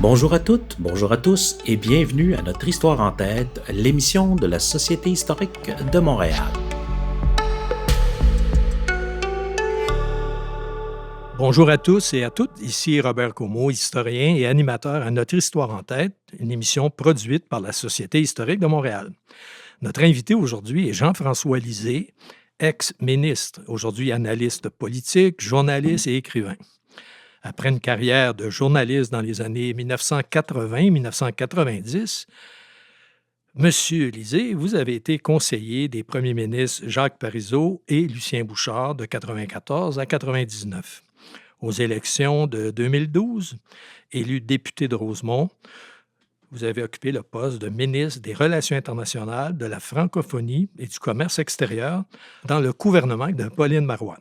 Bonjour à toutes, bonjour à tous et bienvenue à notre Histoire en tête, l'émission de la Société historique de Montréal. Bonjour à tous et à toutes, ici Robert Comeau, historien et animateur à Notre Histoire en tête, une émission produite par la Société historique de Montréal. Notre invité aujourd'hui est Jean-François Lisée, ex-ministre, aujourd'hui analyste politique, journaliste et écrivain. Après une carrière de journaliste dans les années 1980-1990, Monsieur Lisée, vous avez été conseiller des premiers ministres Jacques Parizeau et Lucien Bouchard de 1994 à 1999. Aux élections de 2012, élu député de Rosemont, vous avez occupé le poste de ministre des Relations internationales, de la francophonie et du commerce extérieur dans le gouvernement de Pauline Marois.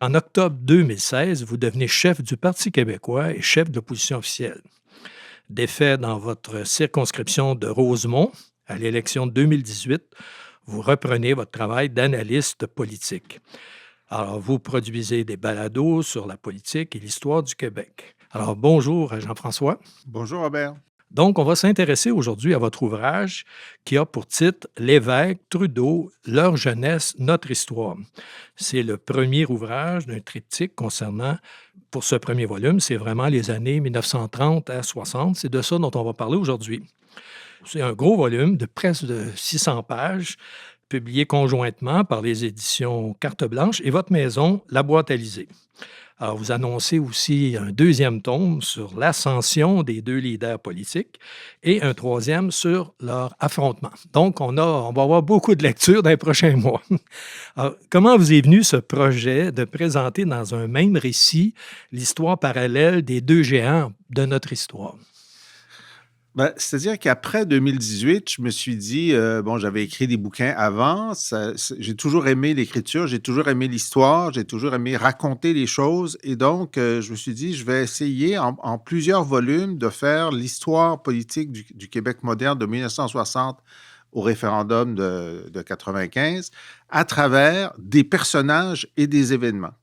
En octobre 2016, vous devenez chef du Parti québécois et chef de l'opposition officielle. Défait dans votre circonscription de Rosemont à l'élection de 2018, vous reprenez votre travail d'analyste politique. Alors, vous produisez des balados sur la politique et l'histoire du Québec. Alors, bonjour Jean-François. Bonjour Robert. Donc, on va s'intéresser aujourd'hui à votre ouvrage qui a pour titre « L'évêque, Trudeau, leur jeunesse, notre histoire ». C'est le premier ouvrage d'un triptyque concernant, pour ce premier volume, c'est vraiment les années 1930 à 60. C'est de ça dont on va parler aujourd'hui. C'est un gros volume de presque de 600 pages, publié conjointement par les éditions Carte Blanche et votre maison, La Boîte à Lisée. Alors, vous annoncez aussi un deuxième tome sur l'ascension des deux leaders politiques et un troisième sur leur affrontement. Donc, on va avoir beaucoup de lectures dans les prochains mois. Alors, comment vous est venu ce projet de présenter dans un même récit l'histoire parallèle des deux géants de notre histoire? C'est-à-dire qu'après 2018, je me suis dit, j'avais écrit des bouquins avant, j'ai toujours aimé l'écriture, j'ai toujours aimé l'histoire, j'ai toujours aimé raconter les choses, et donc je me suis dit, je vais essayer en plusieurs volumes de faire l'histoire politique du Québec moderne de 1960 au référendum de 95, à travers des personnages et des événements.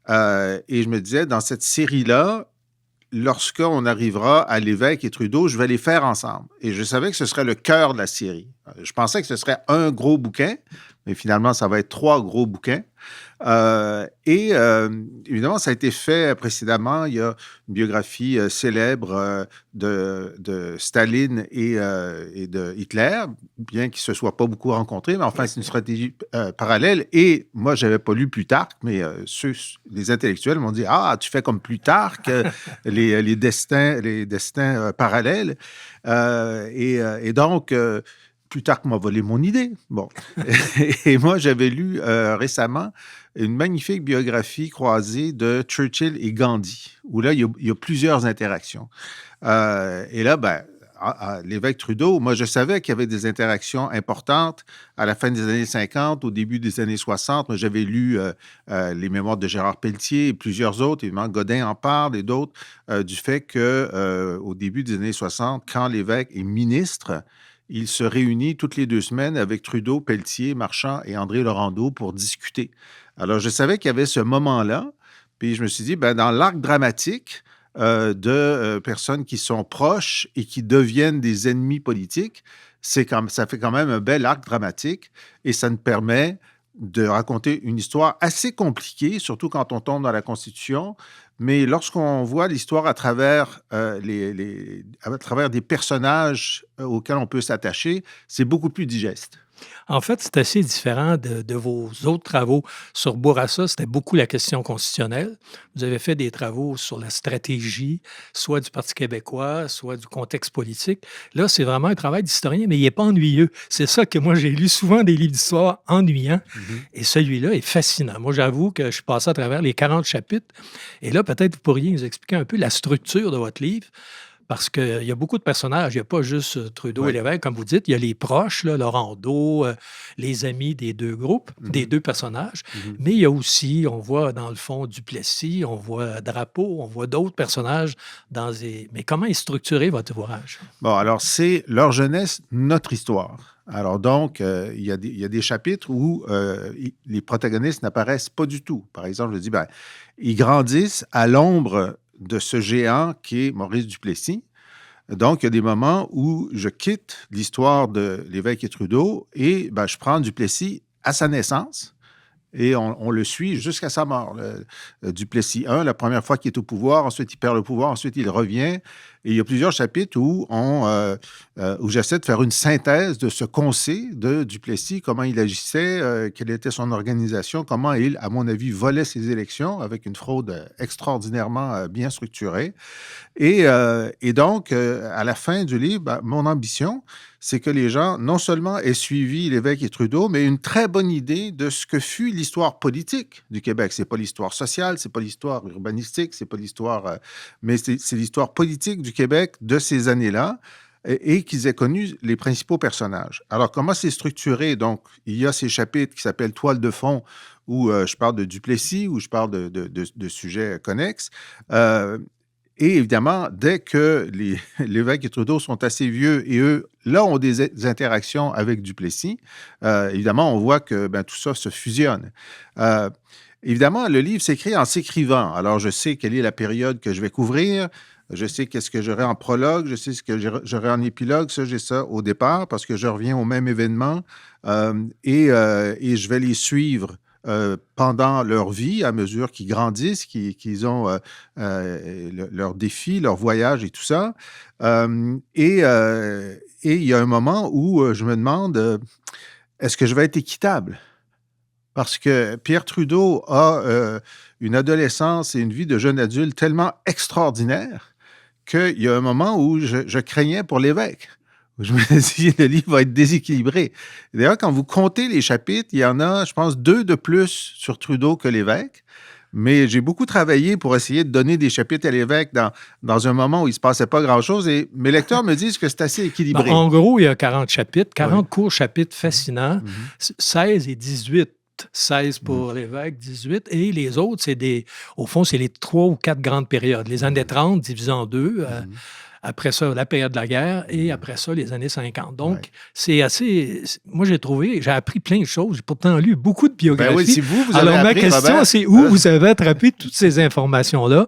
Et je me disais, dans cette série-là, lorsqu'on arrivera à l'évêque et Trudeau, je vais les faire ensemble. Et je savais que ce serait le cœur de la série. Je pensais que ce serait un gros bouquin, mais finalement, ça va être 3 gros bouquins. Évidemment, ça a été fait précédemment. Il y a une biographie célèbre de Staline et de Hitler, bien qu'ils ne se soient pas beaucoup rencontrés, mais enfin, c'est une stratégie parallèle. Et moi, je n'avais pas lu Plutarque, mais les intellectuels m'ont dit « Ah, tu fais comme Plutarque, les destins parallèles. » Et donc, Plutarque m'a volé mon idée. Bon. Et moi, j'avais lu récemment une magnifique biographie croisée de Churchill et Gandhi, où là, il y a plusieurs interactions. Et là, à l'évêque Trudeau, moi, je savais qu'il y avait des interactions importantes à la fin des années 50, au début des années 60. Moi, j'avais lu les mémoires de Gérard Pelletier et plusieurs autres, évidemment, Godin en parle et d'autres, du fait qu'au début des années 60, quand l'évêque est ministre, il se réunit toutes les 2 semaines avec Trudeau, Pelletier, Marchand et André Laurendeau pour discuter. Alors, je savais qu'il y avait ce moment-là, puis je me suis dit, dans l'arc dramatique de personnes qui sont proches et qui deviennent des ennemis politiques, ça fait quand même un bel arc dramatique et ça nous permet de raconter une histoire assez compliquée, surtout quand on tombe dans la Constitution. Mais lorsqu'on voit l'histoire à travers, à travers des personnages auxquels on peut s'attacher, c'est beaucoup plus digeste. En fait, c'est assez différent de vos autres travaux. Sur Bourassa, c'était beaucoup la question constitutionnelle. Vous avez fait des travaux sur la stratégie, soit du Parti québécois, soit du contexte politique. Là, c'est vraiment un travail d'historien, mais il n'est pas ennuyeux. C'est ça que moi, j'ai lu souvent des livres d'histoire ennuyants, et celui-là est fascinant. Moi, j'avoue que je suis passé à travers les 40 chapitres, et là, peut-être vous pourriez nous expliquer un peu la structure de votre livre. Parce qu'il y a beaucoup de personnages. Il n'y a pas juste Trudeau et l'évêque, comme vous dites. Il y a les proches, là, Laurendeau, les amis des deux groupes, des deux personnages. Mais il y a aussi, on voit dans le fond Duplessis, on voit Drapeau, on voit d'autres personnages dans des... Mais comment est structuré votre ouvrage? Bon, alors, c'est leur jeunesse, notre histoire. Alors donc, il y a des chapitres où les protagonistes n'apparaissent pas du tout. Par exemple, je dis, ils grandissent à l'ombre de ce géant qui est Maurice Duplessis. Donc, il y a des moments où je quitte l'histoire de Lévesque et Trudeau et je prends Duplessis à sa naissance. Et on le suit jusqu'à sa mort. Duplessis I, la première fois qu'il est au pouvoir, ensuite il perd le pouvoir, ensuite il revient. Et il y a plusieurs chapitres où j'essaie de faire une synthèse de ce qu'on sait de Duplessis, comment il agissait, quelle était son organisation, comment il, à mon avis, volait ses élections avec une fraude extraordinairement bien structurée. Et donc, à la fin du livre, mon ambition, c'est que les gens, non seulement aient suivi Lévesque et Trudeau, mais une très bonne idée de ce que fut l'histoire politique du Québec. C'est pas l'histoire sociale, c'est pas l'histoire urbanistique, c'est pas l'histoire... mais c'est l'histoire politique du Québec de ces années-là et qu'ils aient connu les principaux personnages. Alors, comment c'est structuré? Donc, il y a ces chapitres qui s'appellent « Toile de fond » où je parle de Duplessis, où je parle de sujets connexes. Et évidemment, dès que Lévesque et Trudeau sont assez vieux et eux, là, ont des interactions avec Duplessis, évidemment, on voit que tout ça se fusionne. Évidemment, le livre s'écrit en s'écrivant. Alors, je sais quelle est la période que je vais couvrir. Je sais qu'est-ce que j'aurai en prologue. Je sais ce que j'aurai en épilogue. Ça, j'ai ça au départ parce que je reviens au même événement et je vais les suivre pendant leur vie, à mesure qu'ils grandissent, qu'ils ont leurs défis, leurs voyages et tout ça. Et il y a un moment où je me demande, est-ce que je vais être équitable? Parce que Pierre Trudeau a une adolescence et une vie de jeune adulte tellement extraordinaire qu'il y a un moment où je craignais pour Lévesque. Je me dis, le livre va être déséquilibré. D'ailleurs, quand vous comptez les chapitres, il y en a, je pense, 2 de plus sur Trudeau que Lévesque. Mais j'ai beaucoup travaillé pour essayer de donner des chapitres à Lévesque dans un moment où il ne se passait pas grand-chose. Et mes lecteurs me disent que c'est assez équilibré. En gros, il y a 40 chapitres, 40 courts chapitres fascinants, 16 et 18. 16 pour Lévesque, 18. Et les autres, au fond, c'est les 3 ou 4 grandes périodes. Les années 30 divisées en 2. Après ça, la période de la guerre et après ça, les années 50. Donc, c'est assez... Moi, j'ai appris plein de choses. J'ai pourtant lu beaucoup de biographies. Oui, si vous avez Alors, ma appris, question, Robert, c'est où vous avez attrapé toutes ces informations-là,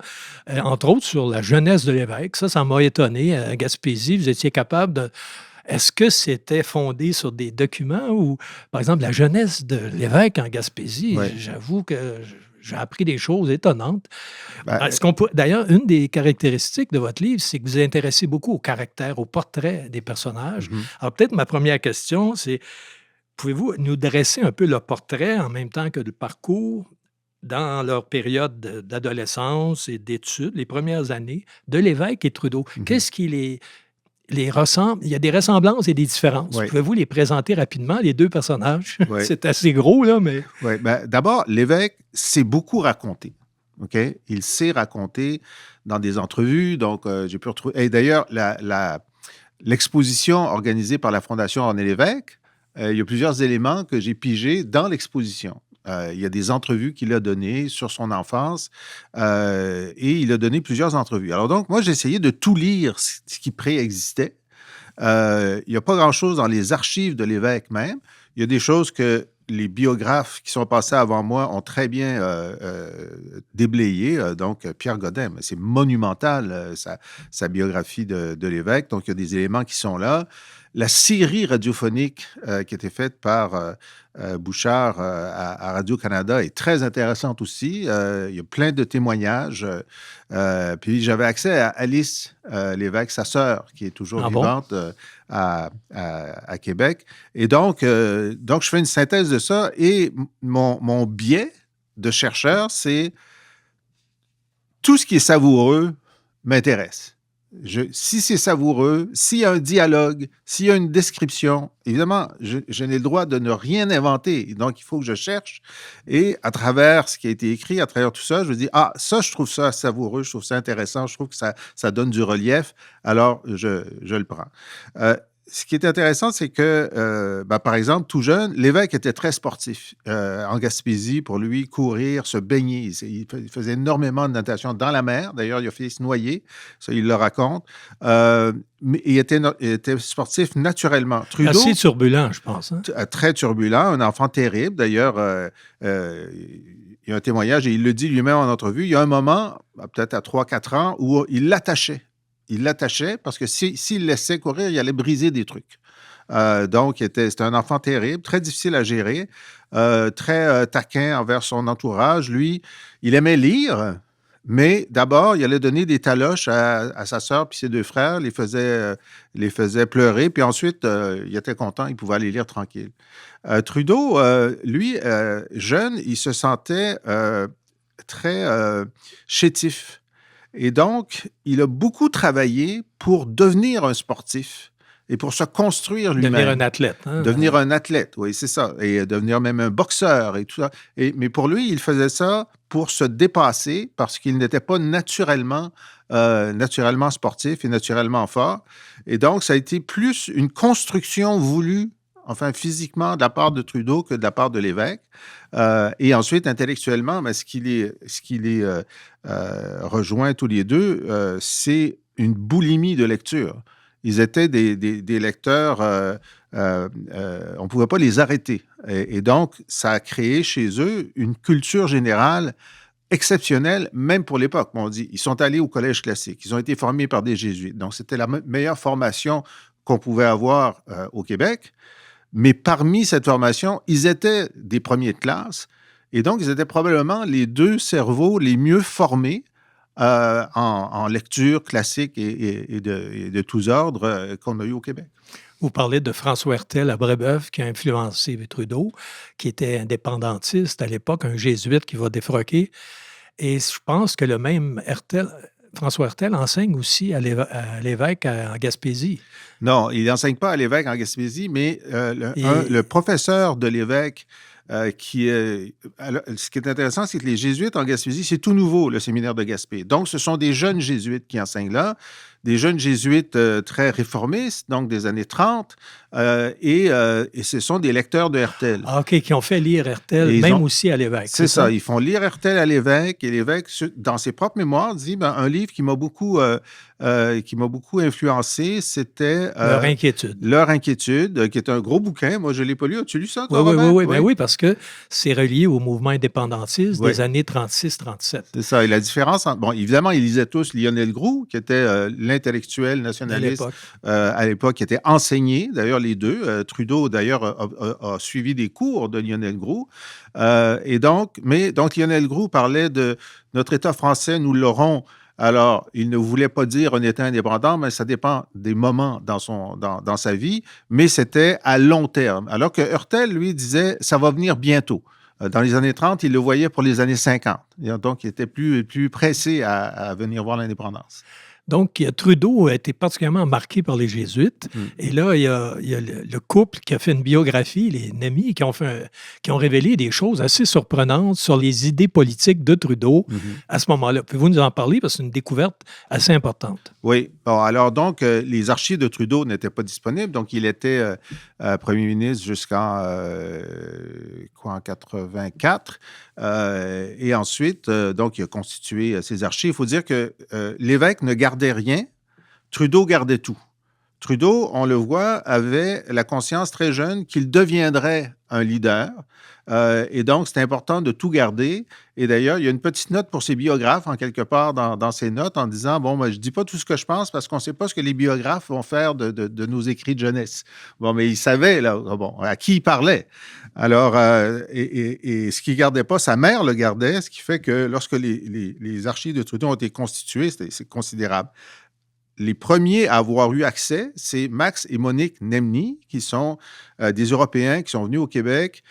entre autres sur la jeunesse de Lévesque. Ça m'a étonné. À Gaspésie, vous étiez capable de... Est-ce que c'était fondé sur des documents ou, par exemple, la jeunesse de Lévesque en Gaspésie? J'avoue que j'ai appris des choses étonnantes. D'ailleurs, une des caractéristiques de votre livre, c'est que vous vous intéressez beaucoup au caractère, au portrait des personnages. Alors, peut-être ma première question, c'est, pouvez-vous nous dresser un peu le portrait en même temps que le parcours dans leur période d'adolescence et d'études, les premières années, de Lévesque et Trudeau? Qu'est-ce qui les ressemble? Il y a des ressemblances et des différences. Pouvez-vous les présenter rapidement, les 2 personnages? C'est assez gros, là, mais... Oui, d'abord, Lévesque s'est beaucoup raconté. OK? Il s'est raconté dans des entrevues, donc j'ai pu retrouver... Et d'ailleurs, l'exposition organisée par la Fondation René Lévesque, il y a plusieurs éléments que j'ai pigés dans l'exposition. Il y a des entrevues qu'il a données sur son enfance et il a donné plusieurs entrevues. Alors donc, moi, j'ai essayé de tout lire ce qui préexistait. Il n'y a pas grand-chose dans les archives de Lévesque même. Il y a des choses que les biographes qui sont passés avant moi ont très bien déblayées. Donc, Pierre Godin, c'est monumental, sa biographie de Lévesque. Donc, il y a des éléments qui sont là. La série radiophonique qui a été faite par Bouchard à Radio-Canada est très intéressante aussi. Il y a plein de témoignages. Puis j'avais accès à Alice Lévesque, sa sœur, qui est toujours vivante à Québec. Et donc, je fais une synthèse de ça. Et mon biais de chercheur, c'est tout ce qui est savoureux m'intéresse. Si c'est savoureux, s'il y a un dialogue, s'il y a une description, évidemment, je n'ai le droit de ne rien inventer. Donc, il faut que je cherche. Et à travers ce qui a été écrit, à travers tout ça, je me dis, ça, je trouve ça savoureux, je trouve ça intéressant, je trouve que ça donne du relief. Alors, je le prends. Ce qui est intéressant, c'est que, par exemple, tout jeune, Lévesque était très sportif. En Gaspésie, pour lui, courir, se baigner. Il faisait énormément de natation dans la mer. D'ailleurs, il a fait se noyer. Ça, il le raconte. Mais il était sportif naturellement. Trudeau, assez turbulent, je pense. Hein? Très turbulent. Un enfant terrible. D'ailleurs, il y a un témoignage, et il le dit lui-même en entrevue. Il y a un moment, peut-être à 3-4 ans, où il l'attachait il l'attachait parce que s'il le laissait courir, il allait briser des trucs. Donc, c'était un enfant terrible, très difficile à gérer, très taquin envers son entourage. Lui, il aimait lire, mais d'abord, il allait donner des taloches à sa sœur puis ses deux frères, les faisait pleurer, puis ensuite, il était content, il pouvait aller lire tranquille. Trudeau, lui, jeune, il se sentait très chétif. Et donc, il a beaucoup travaillé pour devenir un sportif et pour se construire lui-même. Devenir un athlète. Hein? Devenir un athlète, oui, c'est ça. Et devenir même un boxeur et tout ça. Mais pour lui, il faisait ça pour se dépasser parce qu'il n'était pas naturellement sportif et naturellement fort. Et donc, ça a été plus une construction voulue, enfin physiquement, de la part de Trudeau que de la part de l'évêque. Et ensuite, intellectuellement, mais ce qui les rejoint tous les deux, c'est une boulimie de lecture. Ils étaient des lecteurs, on ne pouvait pas les arrêter. Et donc, ça a créé chez eux une culture générale exceptionnelle, même pour l'époque. On dit, ils sont allés au collège classique, ils ont été formés par des jésuites. Donc, c'était la meilleure formation qu'on pouvait avoir au Québec. Mais parmi cette formation, ils étaient des premiers de classe. Et donc, ils étaient probablement les deux cerveaux les mieux formés en lecture classique et de tous ordres qu'on a eu au Québec. Vous parlez de François Hertel à Brébeuf qui a influencé Trudeau, qui était indépendantiste à l'époque, un jésuite qui va défroquer. Et je pense que le même François Hertel enseigne aussi à l'évêque en Gaspésie. Non, il n'enseigne pas à l'évêque en Gaspésie, mais le professeur de l'évêque ce qui est intéressant, c'est que les jésuites en Gaspésie, c'est tout nouveau, le séminaire de Gaspé. Donc, ce sont des jeunes jésuites qui enseignent là, des jeunes jésuites très réformistes, donc des années 30, et ce sont des lecteurs de Hertel. Ah, OK, qui ont fait lire Hertel, aussi à l'évêque. C'est ça, ils font lire Hertel à l'évêque, et l'évêque, dans ses propres mémoires, dit un livre qui m'a beaucoup influencé, c'était... Leur inquiétude. Leur inquiétude, qui est un gros bouquin. Moi, je ne l'ai pas lu. As-tu lu ça, toi, oui, Robert? Oui. Ben oui, parce que c'est relié au mouvement indépendantiste des années 36-37. C'est ça. Et la différence... Bon, évidemment, ils lisaient tous Lionel Groulx, qui était l'intellectuel nationaliste à l'époque, qui était enseigné, d'ailleurs, les deux. Trudeau, d'ailleurs, a suivi des cours de Lionel Groulx. Donc, Lionel Groulx parlait de notre État français, nous l'aurons... Alors, il ne voulait pas dire un État indépendant, mais ça dépend des moments dans sa vie, mais c'était à long terme. Alors que Hertel, lui, disait, ça va venir bientôt. Dans les années 30, il le voyait pour les années 50. Et donc, il était plus pressé à venir voir l'indépendance. Donc, Trudeau a été particulièrement marqué par les Jésuites. Et là, il y a le couple qui a fait une biographie, les Némi, qui ont révélé des choses assez surprenantes sur les idées politiques de Trudeau à ce moment-là. Pouvez-vous nous en parler? Parce que c'est une découverte assez importante. Oui. Bon, alors donc, les archives de Trudeau n'étaient pas disponibles. Donc, il était premier ministre jusqu'en 84. Et ensuite, donc, il a constitué ses archives. Il faut dire que l'évêque ne gardait rien, Trudeau gardait tout. Trudeau, on le voit, avait la conscience très jeune qu'il deviendrait un leader. Et donc, c'est important de tout garder. Et d'ailleurs, il y a une petite note pour ses biographes, en quelque part, dans ses notes, en disant, bon, je ne dis pas tout ce que je pense parce qu'on ne sait pas ce que les biographes vont faire de nos écrits de jeunesse. Bon, mais il savait, là, bon, à qui il parlait. Alors, et ce qu'il ne gardait pas, sa mère le gardait, ce qui fait que lorsque les archives de Trudeau ont été constituées, c'est considérable. Les premiers à avoir eu accès, c'est Max et Monique Nemny, qui sont des Européens qui sont venus au Québec,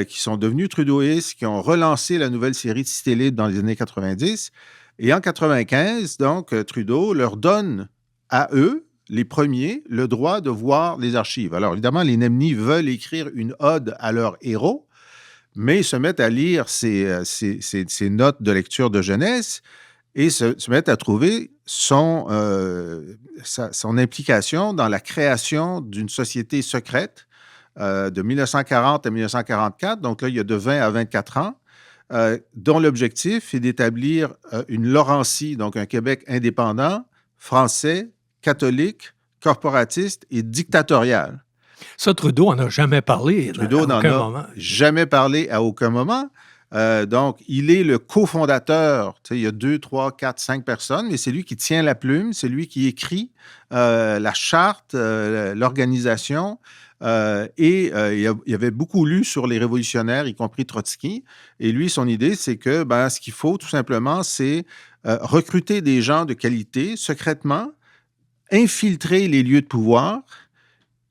qui sont devenus trudeauistes, qui ont relancé la nouvelle série de Cité libre dans les années 90. Et en 95, donc, Trudeau leur donne à eux, les premiers, le droit de voir les archives. Alors, évidemment, les Nemny veulent écrire une ode à leur héros, mais ils se mettent à lire ces notes de lecture de jeunesse et se mettent à trouver son implication dans la création d'une société secrète de 1940 à 1944. Donc là, il y a de 20 à 24 ans, dont l'objectif est d'établir une Laurentie, donc un Québec indépendant, français, catholique, corporatiste et dictatorial. Ça, Trudeau n'en a jamais parlé. Trudeau n'en a jamais parlé à aucun moment. Donc, il est le cofondateur. Tu sais, il y a 2, 3, 4, 5 personnes, mais c'est lui qui tient la plume, c'est lui qui écrit la charte, l'organisation. Il avait beaucoup lu sur les révolutionnaires, y compris Trotsky. Et lui, son idée, c'est que ce qu'il faut tout simplement, c'est recruter des gens de qualité secrètement, infiltrer les lieux de pouvoir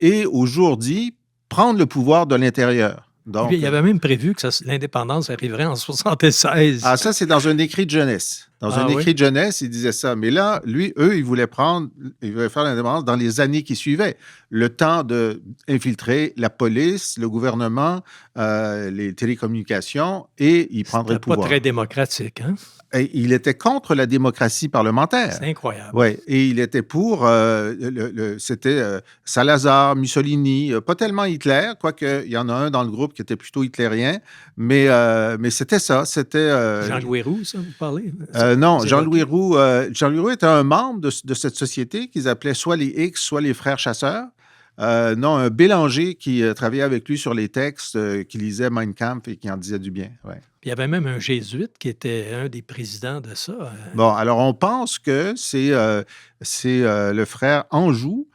et, au jour dit, prendre le pouvoir de l'intérieur. Donc, il avait même prévu que l'indépendance arriverait en 1976. Ah, ça, c'est dans un écrit de jeunesse. Dans un écrit de jeunesse, il disait ça. Mais là, eux, ils voulaient faire l'indépendance dans les années qui suivaient. Le temps d'infiltrer la police, le gouvernement, les télécommunications, et ils prendraient le pouvoir. Pas très démocratique, hein? Et il était contre la démocratie parlementaire. C'est incroyable. Oui, et il était pour, c'était Salazar, Mussolini, pas tellement Hitler, quoique il y en a un dans le groupe qui était plutôt hitlérien, mais c'était ça, c'était... Jean-Louis Roux, ça, vous parlez? Non, Jean-Louis Roux était un membre de cette société qu'ils appelaient soit les X, soit les frères chasseurs. Non, un Bélanger qui travaillait avec lui sur les textes, qui lisait Mein Kampf et qui en disait du bien. Ouais. Il y avait même un jésuite qui était un des présidents de ça. Bon, alors on pense que c'est le frère Anjou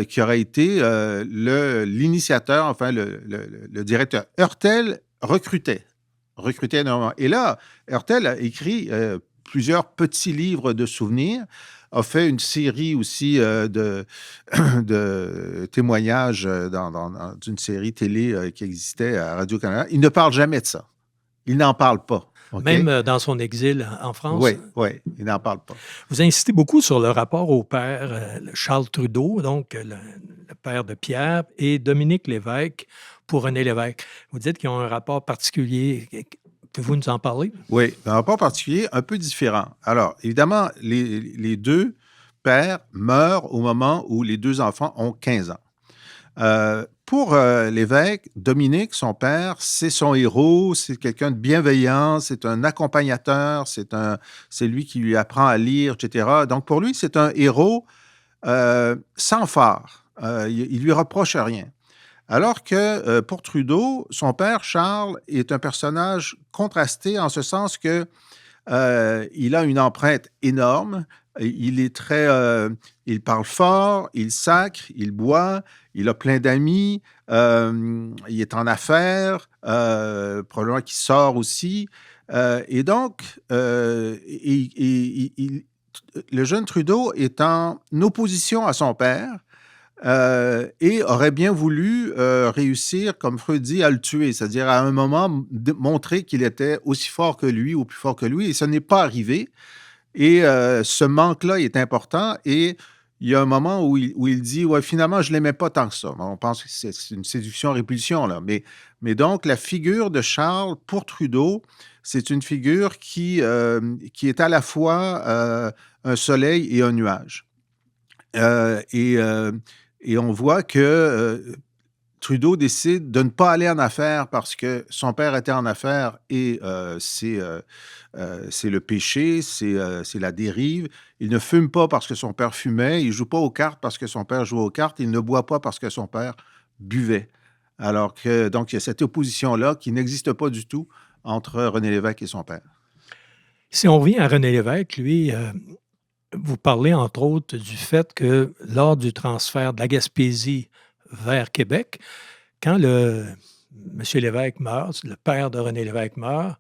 qui aurait été l'initiateur, enfin le directeur. Heurtel recrutait énormément. Et là, Heurtel a écrit plusieurs petits livres de souvenirs, a fait une série aussi de témoignages dans une série télé qui existait à Radio-Canada. Il ne parle jamais de ça. Il n'en parle pas. Okay? Même dans son exil en France? Oui, il n'en parle pas. Vous insistez beaucoup sur le rapport au père Charles Trudeau, donc le père de Pierre, et Dominique Lévesque pour René Lévesque. Vous dites qu'ils ont un rapport particulier. Pouvez-vous nous en parler? Oui, un rapport particulier un peu différent. Alors, évidemment, les deux pères meurent au moment où les deux enfants ont 15 ans. Pour Lévesque, Dominique, son père, c'est son héros, c'est quelqu'un de bienveillant, c'est un accompagnateur, c'est lui qui lui apprend à lire, etc. Donc, pour lui, c'est un héros sans phare. Il lui reproche rien. Alors que pour Trudeau, son père, Charles, est un personnage contrasté en ce sens que il a une empreinte énorme. Il est il parle fort, il sacre, il boit, il a plein d'amis, il est en affaires, probablement qu'il sort aussi. Et donc, le jeune Trudeau est en opposition à son père. Et aurait bien voulu réussir, comme Freud dit, à le tuer, c'est-à-dire à un moment montrer qu'il était aussi fort que lui ou plus fort que lui, et ça n'est pas arrivé. Et ce manque-là est important, et il y a un moment où il dit « Ouais, finalement, je ne l'aimais pas tant que ça. » On pense que c'est une séduction-répulsion, là. Mais donc, la figure de Charles, pour Trudeau, c'est une figure qui est à la fois un soleil et un nuage. Et on voit que Trudeau décide de ne pas aller en affaires parce que son père était en affaires et c'est le péché, c'est la dérive. Il ne fume pas parce que son père fumait, il ne joue pas aux cartes parce que son père jouait aux cartes, il ne boit pas parce que son père buvait. Alors que, donc, il y a cette opposition-là qui n'existe pas du tout entre René Lévesque et son père. Si on revient à René Lévesque, lui... Vous parlez, entre autres, du fait que lors du transfert de la Gaspésie vers Québec, quand M. Lévesque meurt, le père de René Lévesque meurt,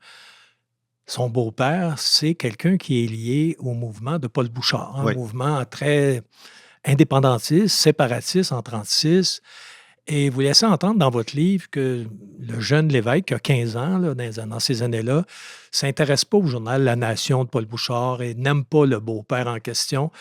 son beau-père, c'est quelqu'un qui est lié au mouvement de Paul Bouchard, un mouvement très indépendantiste, séparatiste en 1936. Et vous laissez entendre dans votre livre que le jeune Lévesque, qui a 15 ans, là, dans ces années-là, ne s'intéresse pas au journal La Nation de Paul Bouchard et n'aime pas le beau-père en question.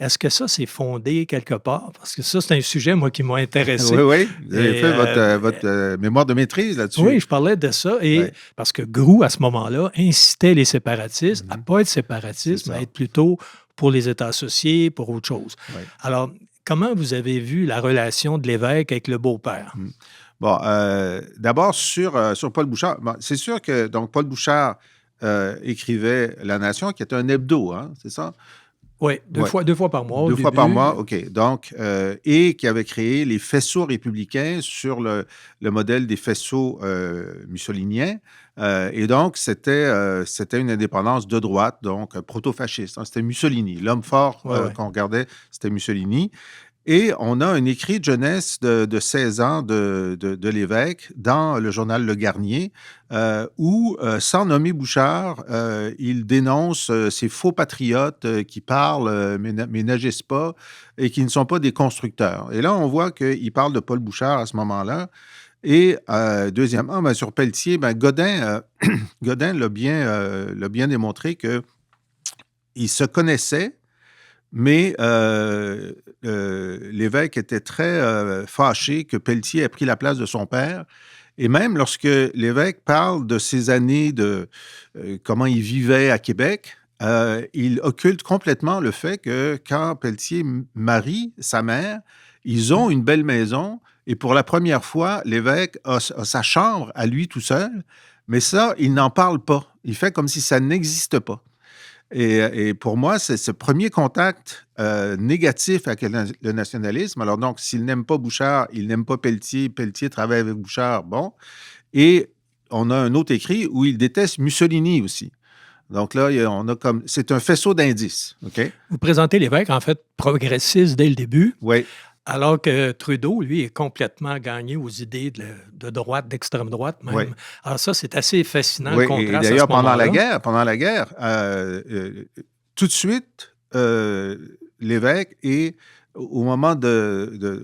Est-ce que ça, c'est fondé quelque part? Parce que ça, c'est un sujet, moi, qui m'a intéressé. Oui. Vous avez fait votre mémoire de maîtrise là-dessus. Oui, je parlais de ça. Et parce que Groulx, à ce moment-là, incitait les séparatistes à ne pas être séparatistes, mais à être plutôt pour les États associés, pour autre chose. Oui. Alors, comment vous avez vu la relation de Lévesque avec le beau-père? Bon, d'abord, sur Paul Bouchard, c'est sûr que donc Paul Bouchard écrivait La Nation, qui est un hebdo, hein, c'est ça? Oui, deux fois par mois. Deux fois par mois, OK. Donc, et qui avait créé les faisceaux républicains sur le modèle des faisceaux mussoliniens. Et donc, c'était une indépendance de droite, donc proto-fasciste. C'était Mussolini. L'homme fort qu'on regardait, c'était Mussolini. Et on a un écrit de jeunesse de 16 ans de l'évêque dans le journal Le Garnier, où, sans nommer Bouchard, il dénonce ces faux patriotes qui parlent, mais n'agissent pas et qui ne sont pas des constructeurs. Et là, on voit qu'il parle de Paul Bouchard à ce moment-là. Et deuxièmement, sur Pelletier, Godin l'a bien démontré qu'il se connaissait, mais l'évêque était très fâché que Pelletier ait pris la place de son père. Et même lorsque l'évêque parle de ses années, de comment il vivait à Québec, il occulte complètement le fait que quand Pelletier marie sa mère, ils ont une belle maison et pour la première fois, l'évêque a sa chambre à lui tout seul, mais ça, il n'en parle pas. Il fait comme si ça n'existe pas. Et pour moi, c'est ce premier contact négatif avec le nationalisme. Alors donc, s'il n'aime pas Bouchard, il n'aime pas Pelletier. Pelletier travaille avec Bouchard, bon. Et on a un autre écrit où il déteste Mussolini aussi. Donc là, c'est un faisceau d'indices. OK? Vous présentez l'évêque, en fait, progressiste dès le début. Oui. Alors que Trudeau, lui, est complètement gagné aux idées de droite, d'extrême droite même. Oui. Alors ça, c'est assez fascinant, le contraste. Et d'ailleurs, pendant la guerre, tout de suite, l'évêque, au moment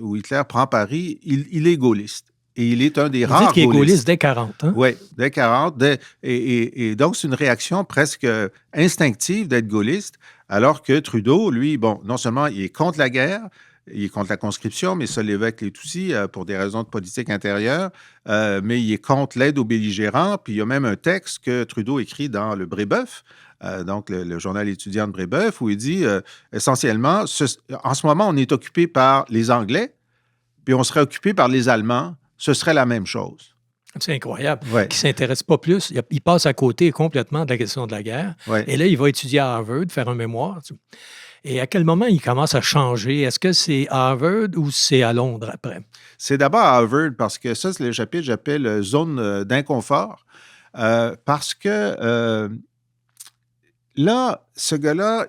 où Hitler prend Paris, il est gaulliste. Et il est un des rares gaullistes. Vous dites qu'il est gaulliste dès 40, hein? Oui, dès 40. Et donc, c'est une réaction presque instinctive d'être gaulliste, alors que Trudeau, lui, non seulement il est contre la guerre, il est contre la conscription, mais ça, l'évêque l'est aussi pour des raisons de politique intérieure. Mais il est contre l'aide aux belligérants. Puis il y a même un texte que Trudeau écrit dans le Brébeuf, donc le journal étudiant de Brébeuf, où il dit essentiellement, en ce moment, on est occupé par les Anglais, puis on serait occupé par les Allemands. Ce serait la même chose. C'est incroyable. Ouais. Qu'il ne s'intéresse pas plus. Il passe à côté complètement de la question de la guerre. Ouais. Et là, il va étudier à Harvard, faire un mémoire. Et à quel moment il commence à changer? Est-ce que c'est à Harvard ou c'est à Londres après? C'est d'abord à Harvard parce que ça, c'est le chapitre que j'appelle zone d'inconfort. Parce que là, ce gars-là,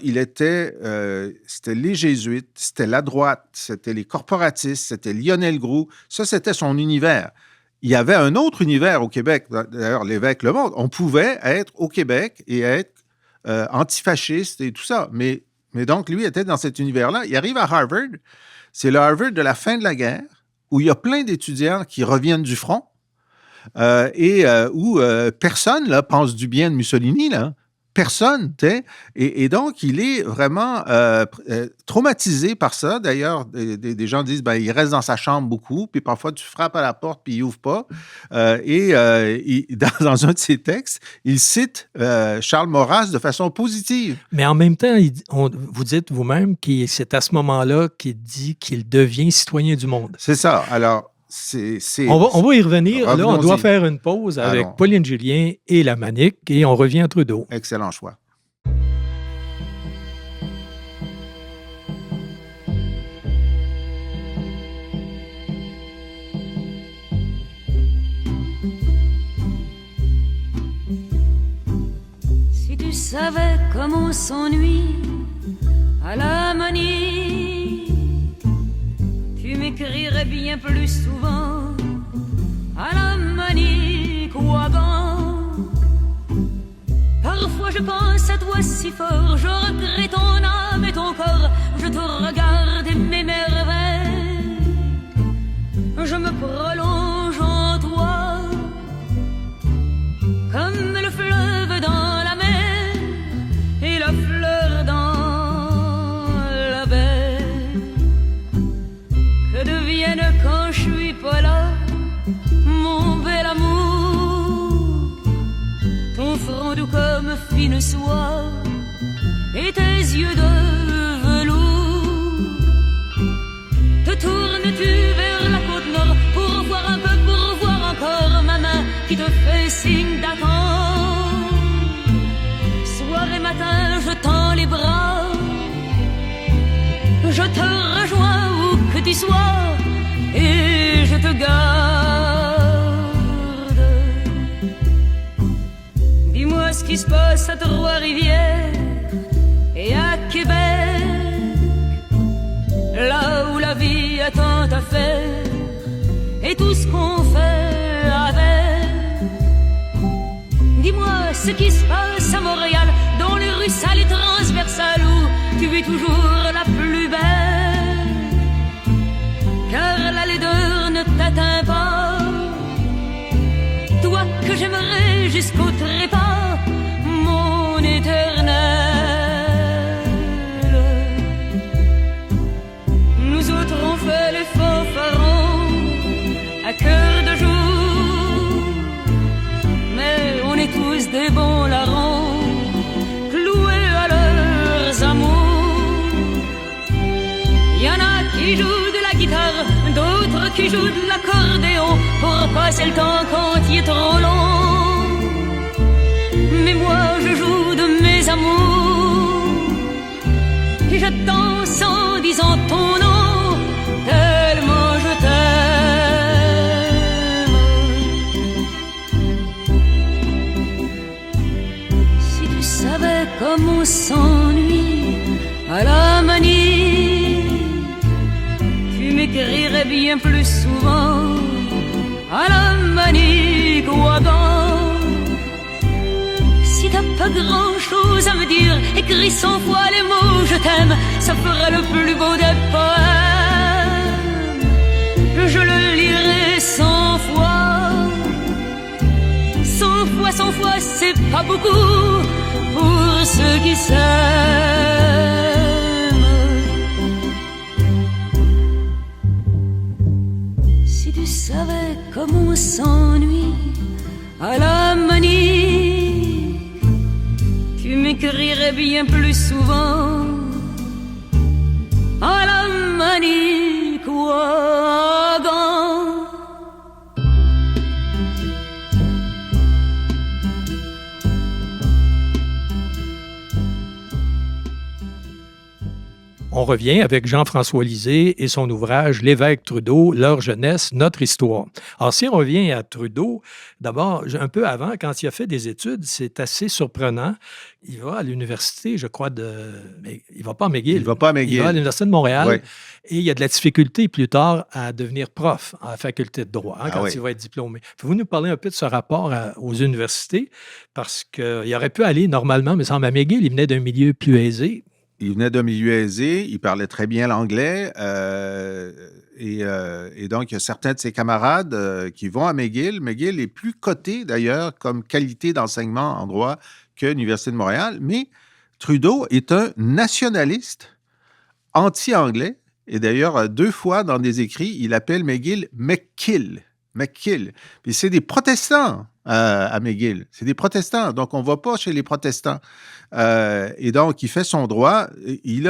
c'était les Jésuites, c'était la droite, c'était les corporatistes, c'était Lionel Groulx. Ça, c'était son univers. Il y avait un autre univers au Québec. D'ailleurs, l'évêque le montre. On pouvait être au Québec et être antifasciste et tout ça. Mais donc, lui était dans cet univers-là. Il arrive à Harvard. C'est le Harvard de la fin de la guerre, où il y a plein d'étudiants qui reviennent du front et où personne là, pense du bien de Mussolini, là. Personne, tu sais. Et donc, il est vraiment traumatisé par ça. D'ailleurs, des gens disent, il reste dans sa chambre beaucoup, puis parfois, tu frappes à la porte, puis il n'ouvre pas. Dans un de ses textes, il cite Charles Maurras de façon positive. Mais en même temps, vous dites vous-même que c'est à ce moment-là qu'il dit qu'il devient citoyen du monde. C'est ça. Alors, on va y revenir. Là, on doit faire une pause avec Pauline Julien et la Manique et on revient à Trudeau. Excellent choix. Si tu savais comme on s'ennuie à la Manique, tu m'écrirais bien plus souvent à la Manique ou à Gand. Parfois je pense à toi si fort, je regrette ton âme et ton corps, je te regarde et m'émerveille, je me prolonge en toi, comme le fleuve dans la mer et la fleur dans la baie. Que devienne quand je suis pas là, mon bel amour, ton front doux comme fine soie et tes yeux de velours. Te tournes-tu vers la côte nord pour voir un peu, pour voir encore ma main qui te fait signe d'attendre? Soir et matin je tends les bras, je te rejoins où que tu sois et je te garde. ce qui se passe à Trois-Rivières et à Québec, là où la vie a tant à faire et tout ce qu'on fait avec. Dis-moi ce qui se passe à Montréal, dans les rues sales et transversales où tu es toujours la plus belle, car la laideur ne t'atteint pas. Toi que j'aimerais jusqu'au trépas, mon éternel. Nous autres on fait les fanfarons à cœur de jour, mais on est tous des bons larrons, cloués à leurs amours. Y en a qui jouent de la guitare, d'autres qui jouent de l'accordéon pour passer le temps quand il est trop long. Mais moi je joue de mes amours et je danse en disant ton nom, tellement je t'aime. Si tu savais comme on s'ennuie à la manie, tu m'écrirais bien plus souvent à la manique wagon. Si t'as pas grand chose à me dire, écris 100 fois les mots je t'aime, ça ferait le plus beau des poèmes. Je le lirai 100 fois. 100 fois, c'est pas beaucoup pour ceux qui s'aiment. Si tu savais comme on s'ennuie à la manie, tu m'écrirais bien plus souvent à la manique wagon. On revient avec Jean-François Lisée et son ouvrage « L'évêque Trudeau, leur jeunesse, notre histoire ». Alors, si on revient à Trudeau, d'abord, un peu avant, quand il a fait des études, c'est assez surprenant. Il va à l'université, je crois, mais il ne va pas à McGill. Il va pas à McGill. Il va à l'Université de Montréal. Oui. Et il y a de la difficulté plus tard à devenir prof à la faculté de droit, quand il va être diplômé. Pouvez-vous nous parler un peu de ce rapport aux universités? Parce qu'il aurait pu aller normalement, mais semble à McGill, il venait d'un milieu plus aisé. Il venait d'un milieu aisé, il parlait très bien l'anglais, et donc il y a certains de ses camarades qui vont à McGill. McGill est plus coté d'ailleurs comme qualité d'enseignement en droit que l'Université de Montréal, mais Trudeau est un nationaliste anti-anglais, et d'ailleurs 2 fois dans des écrits, il appelle McGill McKill. McKill. Puis c'est des protestants à McGill. C'est des protestants. Donc, on ne va pas chez les protestants. Et donc, il fait son droit. Il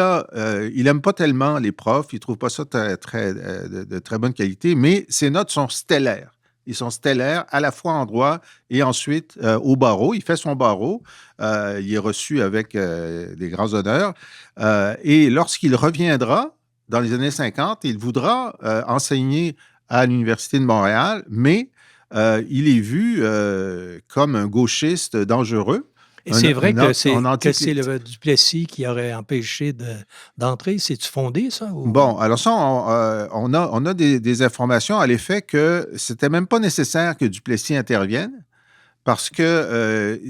n'aime pas tellement les profs. Il ne trouve pas ça de très bonne qualité. Mais ses notes sont stellaires. Ils sont stellaires à la fois en droit et ensuite au barreau. Il fait son barreau. Il est reçu avec des grands honneurs. Et lorsqu'il reviendra, dans les années 50, il voudra enseigner à l'Université de Montréal, mais il est vu comme un gauchiste dangereux. Et c'est vrai que c'est le Duplessis qui aurait empêché d'entrer. C'est-tu fondé, ça? Ou... Bon, alors ça, on a des informations à l'effet que c'était même pas nécessaire que Duplessis intervienne parce que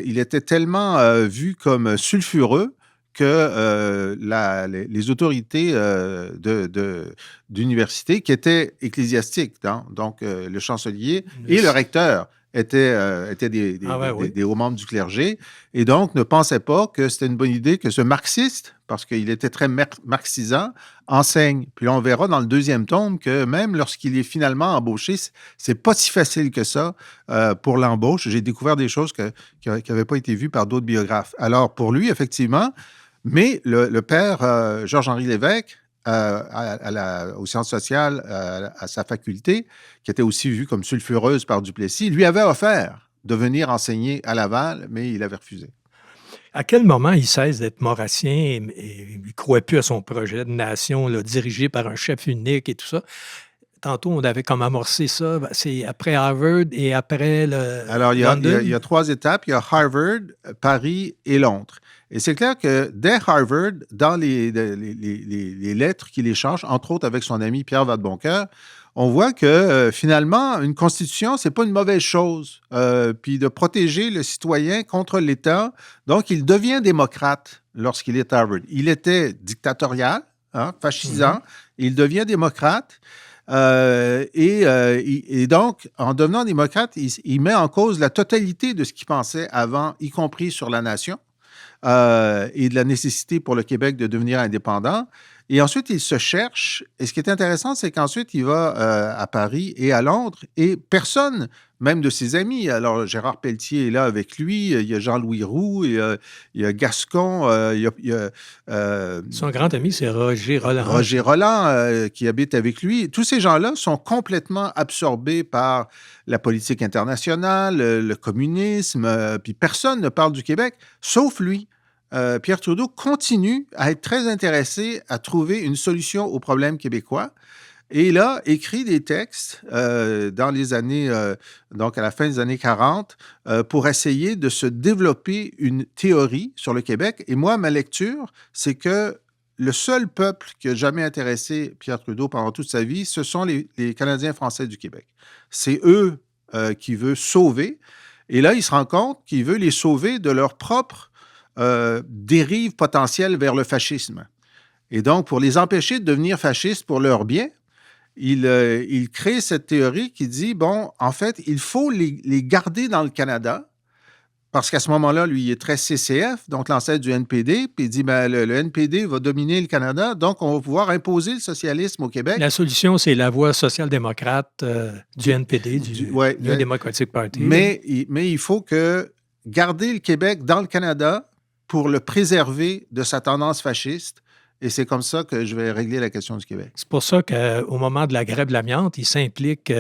il était tellement vu comme sulfureux que les autorités d'université qui étaient ecclésiastiques, donc le chancelier et le recteur étaient des hauts membres du clergé et donc ne pensaient pas que c'était une bonne idée que ce marxiste, parce qu'il était très marxisant, enseigne. Puis là, on verra dans le 2e tome que même lorsqu'il est finalement embauché, c'est pas si facile que ça pour l'embauche. J'ai découvert des choses qui n'avaient pas été vues par d'autres biographes. Alors, pour lui, effectivement, mais le père Georges-Henri Lévesque, aux sciences sociales, à sa faculté, qui était aussi vue comme sulfureuse par Duplessis, lui avait offert de venir enseigner à Laval, mais il avait refusé. À quel moment il cesse d'être maurassien et il ne croit plus à son projet de nation là, dirigé par un chef unique et tout ça? tantôt, on avait comme amorcé ça. C'est après Harvard et après Alors, London. il y a 3 étapes. Il y a Harvard, Paris et Londres. Et c'est clair que dès Harvard, dans les lettres qu'il échange, entre autres avec son ami Pierre Vadeboncoeur, on voit que finalement, une constitution, c'est pas une mauvaise chose. Puis de protéger le citoyen contre l'État. Donc, il devient démocrate lorsqu'il est à Harvard. Il était dictatorial, fascisant. Il devient démocrate. Et donc, en devenant démocrate, il met en cause la totalité de ce qu'il pensait avant, y compris sur la nation, et de la nécessité pour le Québec de devenir indépendant. Et ensuite, il se cherche. Et ce qui est intéressant, c'est qu'ensuite, il va à Paris et à Londres, et personne, même de ses amis, alors Gérard Pelletier est là avec lui, il y a Jean-Louis Roux, il y a Gascon, Son grand ami, c'est Roger Roland. Roger Roland, qui habite avec lui. Tous ces gens-là sont complètement absorbés par la politique internationale, le communisme, puis personne ne parle du Québec, sauf lui. Pierre Trudeau continue à être très intéressé à trouver une solution aux problèmes québécois. Et il a écrit des textes dans les années, donc à la fin des années 40, pour essayer de se développer une théorie sur le Québec. Et moi, ma lecture, c'est que le seul peuple qui a jamais intéressé Pierre Trudeau pendant toute sa vie, ce sont les Canadiens français du Québec. C'est eux qu'il veut sauver. Et là, il se rend compte qu'il veut les sauver de leur propre dérive potentielle vers le fascisme. Et donc, pour les empêcher de devenir fascistes pour leur bien, il crée cette théorie qui dit, bon, en fait, il faut les garder dans le Canada, parce qu'à ce moment-là, lui, il est très CCF, donc l'ancêtre du NPD, puis il dit, ben, le NPD va dominer le Canada, donc on va pouvoir imposer le socialisme au Québec. La solution, c'est la voie social-démocrate du NPD, du New Democratic Party. Mais il faut garder le Québec dans le Canada pour le préserver de sa tendance fasciste. Et c'est comme ça que je vais régler la question du Québec. C'est pour ça qu'au moment de la grève de l'amiante, il s'implique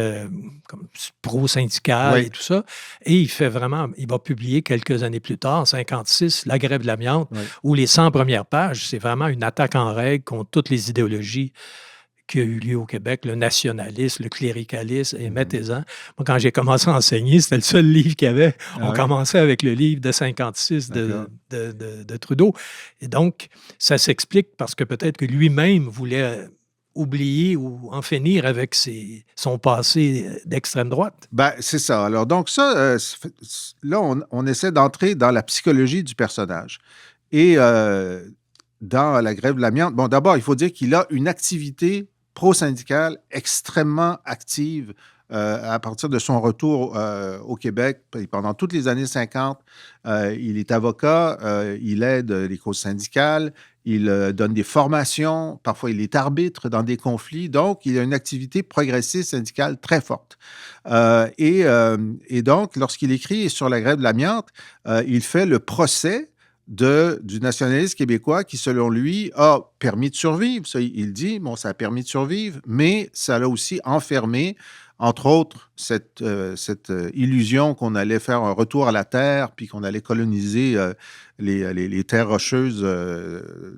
comme pro-syndical et tout ça. Et il va publier quelques années plus tard, en 1956, La grève de l'amiante, où les 100 premières pages, c'est vraiment une attaque en règle contre toutes les idéologies qui a eu lieu au Québec, le nationalisme, le cléricalisme, et mettez-en. Moi, quand j'ai commencé à enseigner, c'était le seul livre qu'il y avait. On commençait avec le livre de 56 de Trudeau. Et donc, ça s'explique parce que peut-être que lui-même voulait oublier ou en finir avec son passé d'extrême droite. Ben, c'est ça. Alors, donc ça, là, on essaie d'entrer dans la psychologie du personnage. Et dans la grève de l'amiante, bon, d'abord, il faut dire qu'il a une activité pro-syndicale extrêmement active à partir de son retour au Québec. Pendant toutes les années 50, il est avocat, il aide les causes syndicales, il donne des formations, parfois il est arbitre dans des conflits, donc il a une activité progressiste syndicale très forte. Et donc, lorsqu'il écrit sur la grève de l'amiante, il fait le procès du nationalisme québécois qui, selon lui, a permis de survivre. Ça, il dit, bon, ça a permis de survivre, mais ça l'a aussi enfermé, entre autres, cette illusion qu'on allait faire un retour à la Terre, puis qu'on allait coloniser les terres rocheuses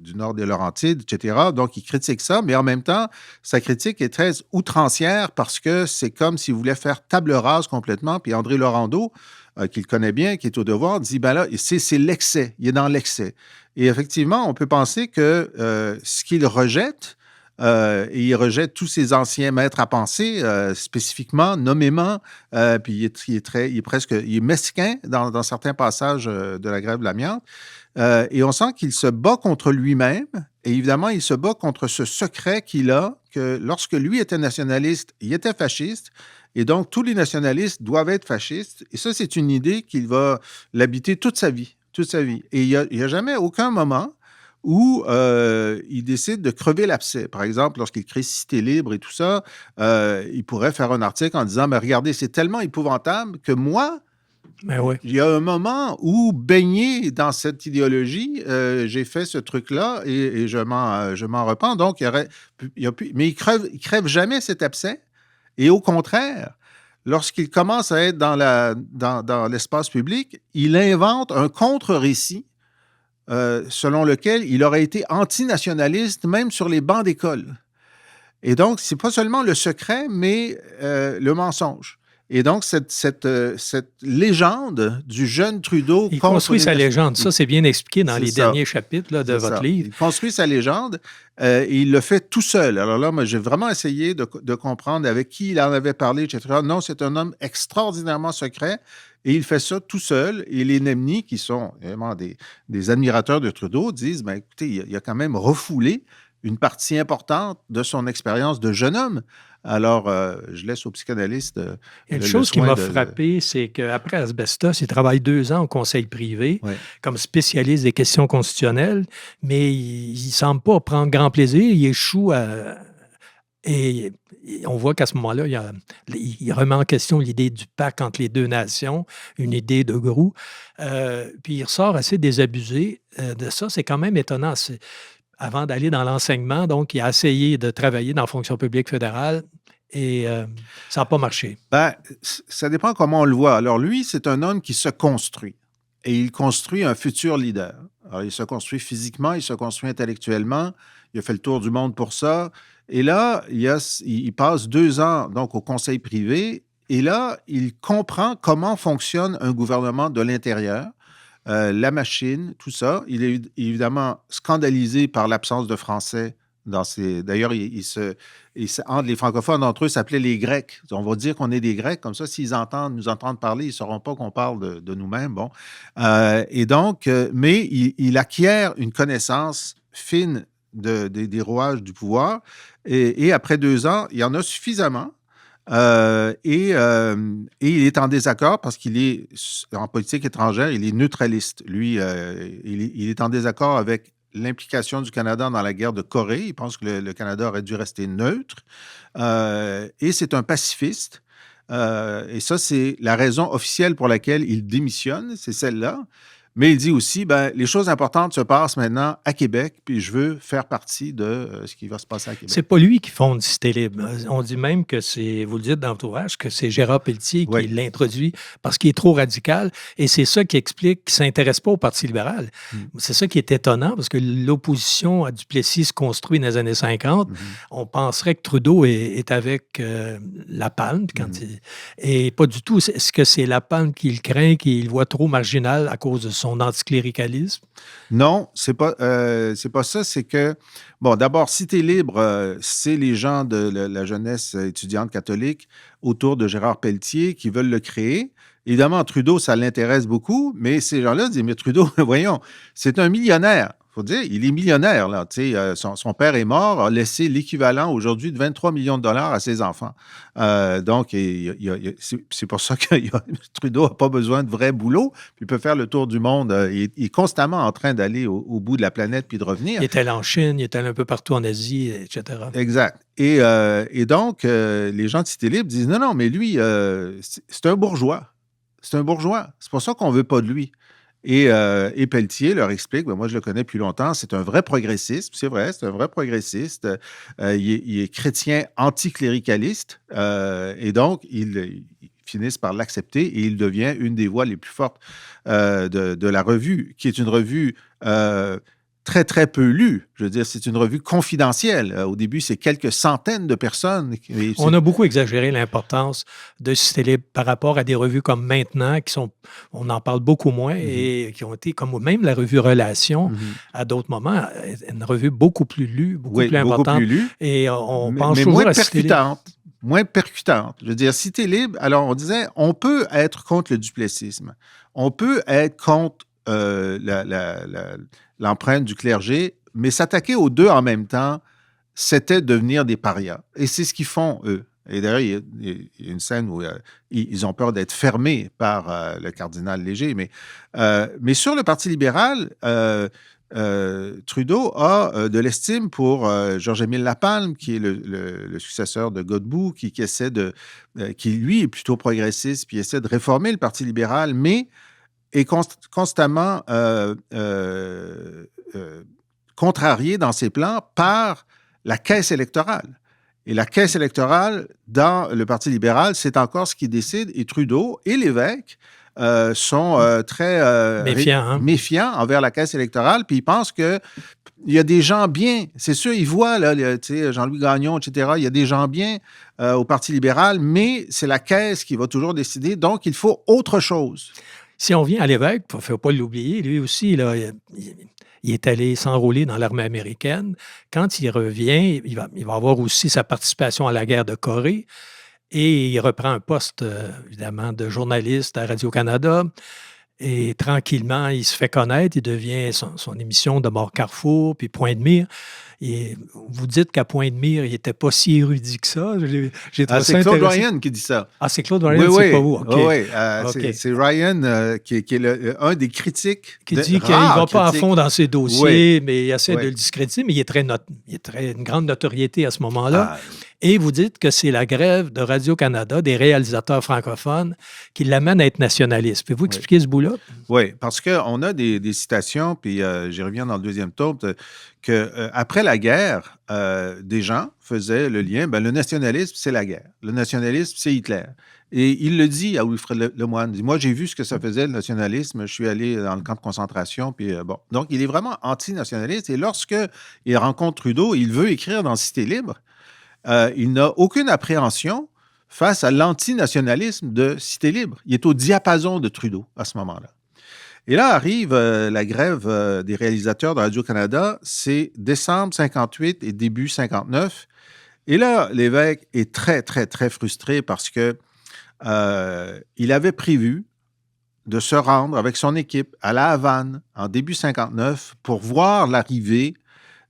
du nord des Laurentides, etc. Donc, il critique ça, mais en même temps, sa critique est très outrancière parce que c'est comme s'il voulait faire table rase complètement, puis André Laurendeau, qu'il connaît bien, qui est au devoir, dit, ben là, c'est l'excès, il est dans l'excès. Et effectivement, on peut penser que ce qu'il rejette, et il rejette tous ses anciens maîtres à penser, spécifiquement, nommément, puis il est mesquin dans certains passages de la grève de l'amiante, et on sent qu'il se bat contre lui-même, et évidemment, il se bat contre ce secret qu'il a, que lorsque lui était nationaliste, il était fasciste, et donc tous les nationalistes doivent être fascistes, et ça, c'est une idée qu'il va l'habiter toute sa vie. Et il n'y a jamais aucun moment où il décide de crever l'abcès. Par exemple, lorsqu'il crée Cité libre et tout ça, il pourrait faire un article en disant, mais regardez, c'est tellement épouvantable que moi, il y a un moment où, baigné dans cette idéologie, j'ai fait ce truc-là et je m'en repens. Donc, mais il crève jamais cet abcès. Et au contraire, lorsqu'il commence à être dans l'espace public, il invente un contre-récit selon lequel il aurait été antinationaliste même sur les bancs d'école. Et donc, c'est pas seulement le secret, mais le mensonge. Et donc, cette légende du jeune Trudeau... Il construit sa légende. Ça, c'est bien expliqué dans les derniers chapitres là, de votre livre. Il construit sa légende et il le fait tout seul. Alors là, moi, j'ai vraiment essayé de comprendre avec qui il en avait parlé, etc. Non, c'est un homme extraordinairement secret et il fait ça tout seul. Et les Nemni, qui sont vraiment des admirateurs de Trudeau, disent, ben, écoutez, il a quand même refoulé une partie importante de son expérience de jeune homme. Alors, je laisse aux psychanalystes... Une chose qui m'a frappé, c'est qu'après Asbestos, il travaille 2 ans au conseil privé comme spécialiste des questions constitutionnelles, mais il ne semble pas prendre grand plaisir. Il échoue et on voit qu'à ce moment-là, il remet en question l'idée du pacte entre les 2 nations, une idée de Groulx. Puis il ressort assez désabusé de ça. C'est quand même étonnant. Avant d'aller dans l'enseignement, donc, il a essayé de travailler dans la fonction publique fédérale et ça n'a pas marché. Ben, ça dépend comment on le voit. Alors, lui, c'est un homme qui se construit et il construit un futur leader. Alors, il se construit physiquement, il se construit intellectuellement, il a fait le tour du monde pour ça. Et là, il passe 2 ans donc, au conseil privé et là, il comprend comment fonctionne un gouvernement de l'intérieur. La machine, tout ça. Il est évidemment scandalisé par l'absence de français dans ses... D'ailleurs, entre les francophones, entre eux, s'appelaient les Grecs. On va dire qu'on est des Grecs, comme ça, s'ils nous entendent parler, ils ne sauront pas qu'on parle de nous-mêmes. Bon. Et donc, mais il acquiert une connaissance fine des rouages du pouvoir. Et après 2 ans, il y en a suffisamment. Et il est en désaccord parce qu'il est en politique étrangère, il est neutraliste. Lui, il est en désaccord avec l'implication du Canada dans la guerre de Corée. Il pense que le Canada aurait dû rester neutre. Et c'est un pacifiste. Et ça, c'est la raison officielle pour laquelle il démissionne, c'est celle-là. Mais il dit aussi, ben, les choses importantes se passent maintenant à Québec, puis je veux faire partie de ce qui va se passer à Québec. C'est pas lui qui fonde Cité Libre. On dit même que c'est, vous le dites dans votre ouvrage, que c'est Gérard Pelletier qui l'introduit parce qu'il est trop radical. Et c'est ça qui explique qu'il ne s'intéresse pas au Parti libéral. C'est ça qui est étonnant parce que l'opposition à Duplessis se construit dans les années 50. On penserait que Trudeau est avec La Palme. Et pas du tout. Est-ce que c'est La Palme qu'il craint, qu'il voit trop marginal à cause de son anticléricalisme? Non, c'est pas ça. C'est que, bon, d'abord, Cité Libre, c'est les gens de la jeunesse étudiante catholique autour de Gérard Pelletier qui veulent le créer. Évidemment, Trudeau, ça l'intéresse beaucoup, mais ces gens-là disent, mais Trudeau, voyons, c'est un millionnaire. Il faut dire, il est millionnaire, là. Son père est mort, a laissé l'équivalent aujourd'hui de 23 millions de dollars à ses enfants. Donc, c'est pour ça que Trudeau n'a pas besoin de vrai boulot, puis il peut faire le tour du monde. Il est constamment en train d'aller au bout de la planète puis de revenir. Il est allé en Chine, il est allé un peu partout en Asie, etc. Exact. Et donc, les gens de Cité Libre disent, non, mais lui, c'est un bourgeois. C'est un bourgeois. C'est pour ça qu'on ne veut pas de lui. Et Pelletier leur explique, ben moi je le connais depuis longtemps, c'est un vrai progressiste, c'est vrai, c'est un vrai progressiste. Il est chrétien anticléricaliste et donc ils finissent par l'accepter et il devient une des voix les plus fortes de la revue, qui est une revue très, très peu lue. Je veux dire, c'est une revue confidentielle. Au début, c'est quelques centaines de personnes. On a beaucoup exagéré l'importance de Cité Libre par rapport à des revues comme Maintenant, on en parle beaucoup moins et qui ont été, comme même la revue Relations, à d'autres moments, une revue beaucoup plus lue, beaucoup plus importante. Beaucoup plus lue, et on pense mais toujours moins à Cité Libre. Moins percutante. Je veux dire, Cité Libre, alors on disait, on peut être contre le duplessisme. On peut être contre l'empreinte du clergé, mais s'attaquer aux deux en même temps, c'était devenir des parias. Et c'est ce qu'ils font, eux. Et d'ailleurs, il y a une scène où ils ont peur d'être fermés par le cardinal Léger. Mais sur le Parti libéral, Trudeau a de l'estime pour Georges-Émile Lapalme, qui est le successeur de Godbout, qui lui est plutôt progressiste, puis essaie de réformer le Parti libéral, mais est constamment contrarié dans ses plans par la caisse électorale. Et la caisse électorale, dans le Parti libéral, c'est encore ce qui décide. Et Trudeau et Lévesque sont très méfiants envers la caisse électorale. Puis ils pensent que il y a des gens bien. C'est sûr, ils voient, là, tu sais, Jean-Louis Gagnon, etc. Il y a des gens bien au Parti libéral, mais c'est la caisse qui va toujours décider. Donc, il faut autre chose. Si on vient à l'évêque, il ne faut pas l'oublier, lui aussi, là, il est allé s'enrôler dans l'armée américaine. Quand il revient, il va avoir aussi sa participation à la guerre de Corée et il reprend un poste, évidemment, de journaliste à Radio-Canada. Et tranquillement, il se fait connaître, il devient son émission de Mort Carrefour, puis Point de mire. Et vous dites qu'à Point de mire, il n'était pas si érudit que ça. J'ai trouvé ça c'est Claude intéressant. Ryan qui dit ça. Ah, c'est Claude Ryan, c'est pas vous. OK. Oui, OK. c'est Ryan qui est un des critiques. Qui dit qu'il ne va pas à fond dans ses dossiers, mais il essaie de Oui. le discréditer, mais il est une grande notoriété à ce moment-là. Ah, Et vous dites que c'est la grève de Radio-Canada, des réalisateurs francophones, qui l'amène à être nationaliste. Pouvez-vous expliquer ce bout-là? Oui, parce qu'on a des citations, puis j'y reviens dans le deuxième tour, qu'après la guerre, des gens faisaient le lien, le nationalisme, c'est la guerre. Le nationalisme, c'est Hitler. Et il le dit à Wilfrid Lemoine. Il dit, moi, j'ai vu ce que ça faisait, le nationalisme. Je suis allé dans le camp de concentration, puis bon. Donc, il est vraiment anti-nationaliste. Et lorsque il rencontre Trudeau, il veut écrire dans Cité libre. Il n'a aucune appréhension face à l'antinationalisme de Cité libre. Il est au diapason de Trudeau à ce moment-là. Et là arrive la grève des réalisateurs de Radio-Canada. C'est décembre 58 et début 59. Et là, l'évêque est très, très, très frustré parce que il avait prévu de se rendre avec son équipe à La Havane en début 59 pour voir l'arrivée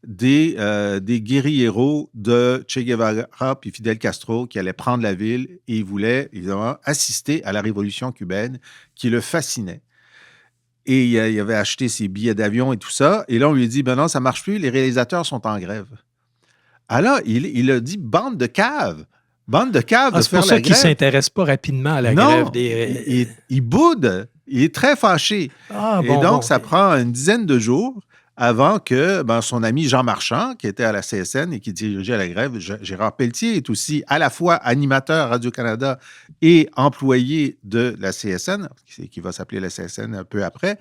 des guérilleros de Che Guevara puis Fidel Castro qui allaient prendre la ville et il voulait évidemment assister à la révolution cubaine qui le fascinait. Et il avait acheté ses billets d'avion et tout ça. Et là, on lui a dit, ben non, ça ne marche plus, les réalisateurs sont en grève. Alors, il a dit, bande de caves de faire la grève. C'est pour ça qu'il ne s'intéresse pas rapidement à la grève des... Il boude, il est très fâché. Et donc, ça prend une dizaine de jours avant que son ami Jean Marchand, qui était à la CSN et qui dirigeait la grève, Gérard Pelletier est aussi à la fois animateur à Radio-Canada et employé de la CSN, qui va s'appeler la CSN un peu après.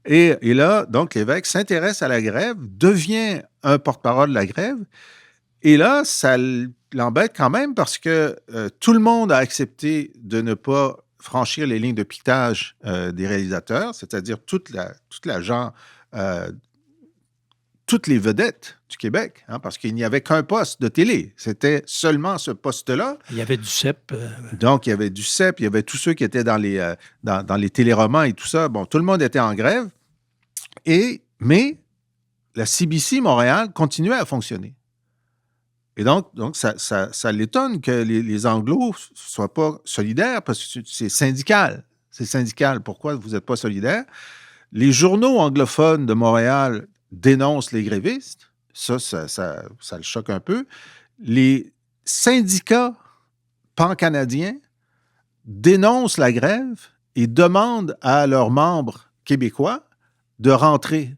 Et là, donc, l'évêque s'intéresse à la grève, devient un porte-parole de la grève. Et là, ça l'embête quand même parce que tout le monde a accepté de ne pas franchir les lignes de piquetage des réalisateurs, c'est-à-dire toute la gens... toutes les vedettes du Québec, parce qu'il n'y avait qu'un poste de télé. C'était seulement ce poste-là. Il y avait du CEP. Donc, il y avait du CEP, il y avait tous ceux qui étaient dans les téléromans et tout ça. Bon, tout le monde était en grève. Mais la CBC Montréal continuait à fonctionner. Et donc ça l'étonne que les Anglos ne soient pas solidaires parce que c'est syndical. C'est syndical. Pourquoi vous n'êtes pas solidaires? Les journaux anglophones de Montréal dénonce les grévistes. Ça le choque un peu. Les syndicats pan-canadiens dénoncent la grève et demandent à leurs membres québécois de rentrer.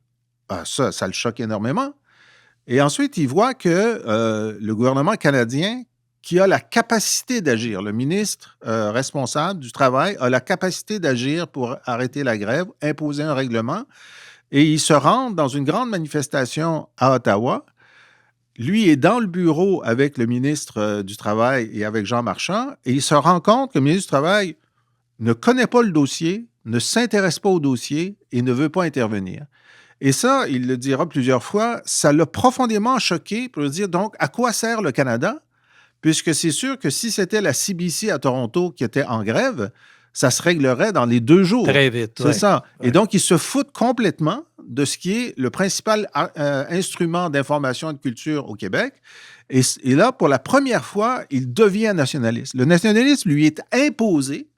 Ça le choque énormément. Et ensuite, ils voient que le gouvernement canadien, qui a la capacité d'agir, le ministre responsable du Travail a la capacité d'agir pour arrêter la grève, imposer un règlement. Et il se rend dans une grande manifestation à Ottawa. Lui est dans le bureau avec le ministre du Travail et avec Jean Marchand, et il se rend compte que le ministre du Travail ne connaît pas le dossier, ne s'intéresse pas au dossier et ne veut pas intervenir. Et ça, il le dira plusieurs fois, ça l'a profondément choqué pour dire donc à quoi sert le Canada, puisque c'est sûr que si c'était la CBC à Toronto qui était en grève, ça se réglerait dans les 2 jours. Très vite. C'est ça. Ouais. Et donc, ils se foutent complètement de ce qui est le principal instrument d'information et de culture au Québec. Et là, pour la première fois, il devient nationaliste. Le nationalisme lui est imposé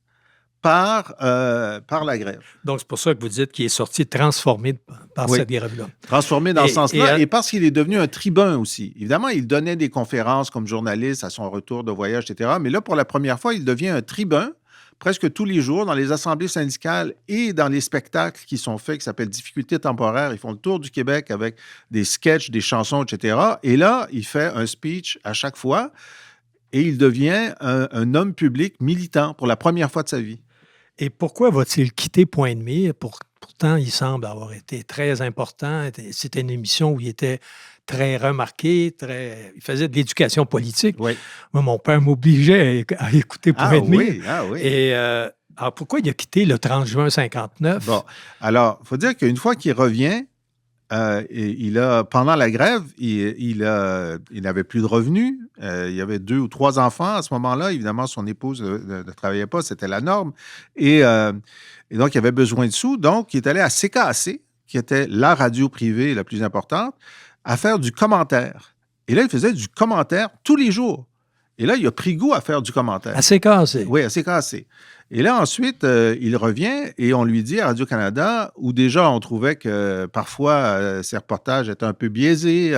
par la grève. Donc, c'est pour ça que vous dites qu'il est sorti transformé par cette grève-là. Transformé dans ce sens-là, et parce qu'il est devenu un tribun aussi. Évidemment, il donnait des conférences comme journaliste à son retour de voyage, etc. Mais là, pour la première fois, il devient un tribun presque tous les jours dans les assemblées syndicales et dans les spectacles qui sont faits, qui s'appellent Difficultés temporaires. Ils font le tour du Québec avec des sketchs, des chansons, etc. Et là, il fait un speech à chaque fois et il devient un homme public militant pour la première fois de sa vie. Et pourquoi va-t-il quitter Point de mire pour pourtant, il semble avoir été très important. C'était une émission où il était très remarqué, il faisait de l'éducation politique. Oui. Moi, mon père m'obligeait à écouter Point de mire. Oui. Et alors, pourquoi il a quitté le 30 juin 59? Bon, alors, il faut dire qu'une fois qu'il revient, pendant la grève, il n'avait plus de revenus. Il y avait 2 ou 3 enfants à ce moment-là. Évidemment, son épouse ne travaillait pas, c'était la norme. Et donc, il avait besoin de sous. Donc, il est allé à CKAC, qui était la radio privée la plus importante, à faire du commentaire. Et là, il faisait du commentaire tous les jours. Et là, il a pris goût à faire du commentaire. À CKAC. Oui, à CKAC. Et là, ensuite, il revient et on lui dit à Radio-Canada, où déjà on trouvait que parfois ses reportages étaient un peu biaisés